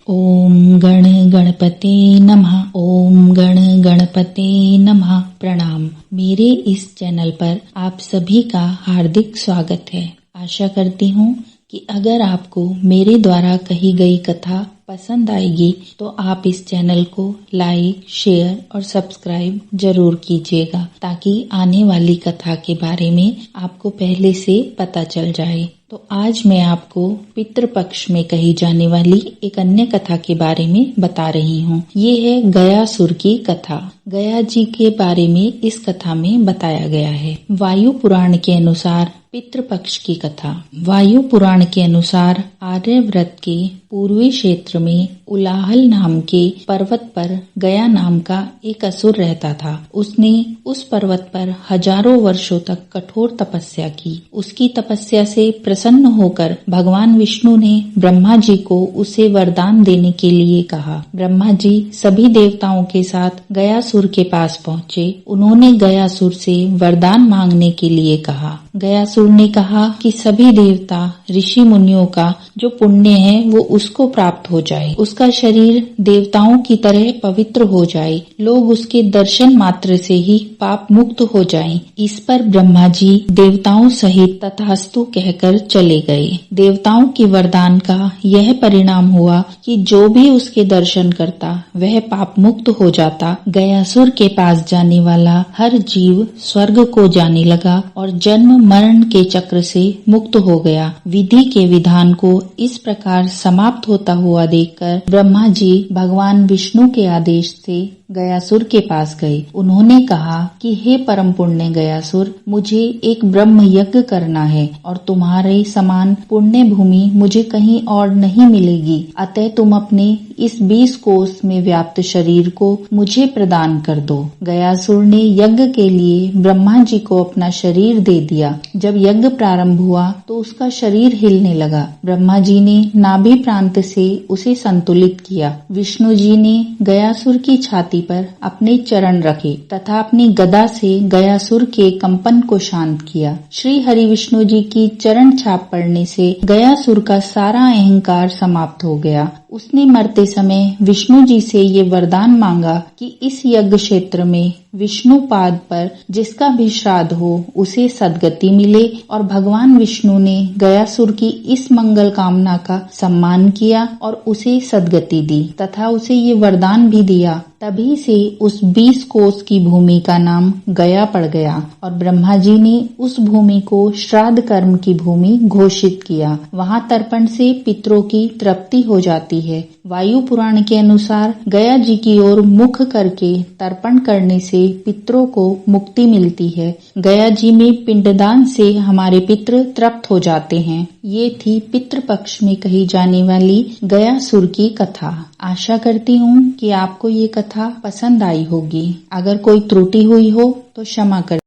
ओम गण गणपते नमः। ओम गण गणपते नमः। प्रणाम। मेरे इस चैनल पर आप सभी का हार्दिक स्वागत है। आशा करती हूँ कि अगर आपको मेरे द्वारा कही गई कथा पसंद आएगी तो आप इस चैनल को लाइक, शेयर और सब्सक्राइब जरूर कीजिएगा, ताकि आने वाली कथा के बारे में आपको पहले से पता चल जाए। तो आज मैं आपको पितृपक्ष में कही जाने वाली एक अन्य कथा के बारे में बता रही हूँ। ये है गयासुर की कथा। गया जी के बारे में इस कथा में बताया गया है। वायु पुराण के अनुसार पितृपक्ष की कथा। वायु पुराण के अनुसार आर्यव्रत के पूर्वी क्षेत्र में उलाहल नाम के पर्वत पर गया नाम का एक असुर रहता था। उसने उस पर्वत पर हजारों वर्षों तक कठोर तपस्या की। उसकी तपस्या से प्रसन्न होकर भगवान विष्णु ने ब्रह्मा जी को उसे वरदान देने के लिए कहा। ब्रह्मा जी सभी देवताओं के साथ गयासुर के पास पहुँचे। उन्होंने गयासुर से वरदान मांगने के लिए कहा। गयासुर ने कहा कि सभी देवता ऋषि मुनियों का जो पुण्य है वो उसको प्राप्त हो जाए, उसका शरीर देवताओं की तरह पवित्र हो जाए, लोग उसके दर्शन मात्र से ही पाप मुक्त हो जाएं। इस पर ब्रह्मा जी देवताओं सहित तथास्तु कहकर चले गए। देवताओं के वरदान का यह परिणाम हुआ कि जो भी उसके दर्शन करता वह पाप मुक्त हो जाता। गयासुर के पास जाने वाला हर जीव स्वर्ग को जाने लगा और जन्म मरण के चक्र से मुक्त हो गया। विधि के विधान को इस प्रकार समाप्त होता हुआ देखकर ब्रह्मा जी भगवान विष्णु के आदेश से गयासुर के पास गए। उन्होंने कहा कि हे परम पुण्य गयासुर, मुझे एक ब्रह्म यज्ञ करना है और तुम्हारे समान पुण्य भूमि मुझे कहीं और नहीं मिलेगी। अतः तुम अपने इस 20 कोस में व्याप्त शरीर को मुझे प्रदान कर दो। गयासुर ने यज्ञ के लिए ब्रह्मा जी को अपना शरीर दे दिया। जब यज्ञ प्रारंभ हुआ तो उसका शरीर हिलने लगा। ब्रह्मा जी ने नाभि प्रांत से उसे संतुलित किया। विष्णु जी ने गयासुर की छाती पर अपने चरण रखे तथा अपनी गदा से गयासुर के कंपन को शांत किया। श्री हरि विष्णु जी की चरण छाप पड़ने से गयासुर का सारा अहंकार समाप्त हो गया। उसने मरते समय विष्णु जी से ये वरदान मांगा कि इस यज्ञ क्षेत्र में विष्णु पाद पर जिसका भी श्राद्ध हो उसे सद्गति मिले, और भगवान विष्णु ने गयासुर की इस मंगल कामना का सम्मान किया और उसे सद्गति दी तथा उसे ये वरदान भी दिया। तभी से उस 20 कोस की भूमि का नाम गया पड़ गया और ब्रह्मा जी ने उस भूमि को श्राद्ध कर्म की भूमि घोषित किया। वहाँ तर्पण से पितरों की तृप्ति हो जाती है। वायु पुराण के अनुसार गया जी की ओर मुख करके तर्पण करने से पितरों को मुक्ति मिलती है। गया जी में पिंडदान से हमारे पितृ तृप्त हो जाते हैं। ये थी पितृपक्ष में कही जाने वाली गयासुर की कथा। आशा करती हूँ कि आपको ये कथा पसंद आई होगी। अगर कोई त्रुटि हुई हो तो क्षमा कर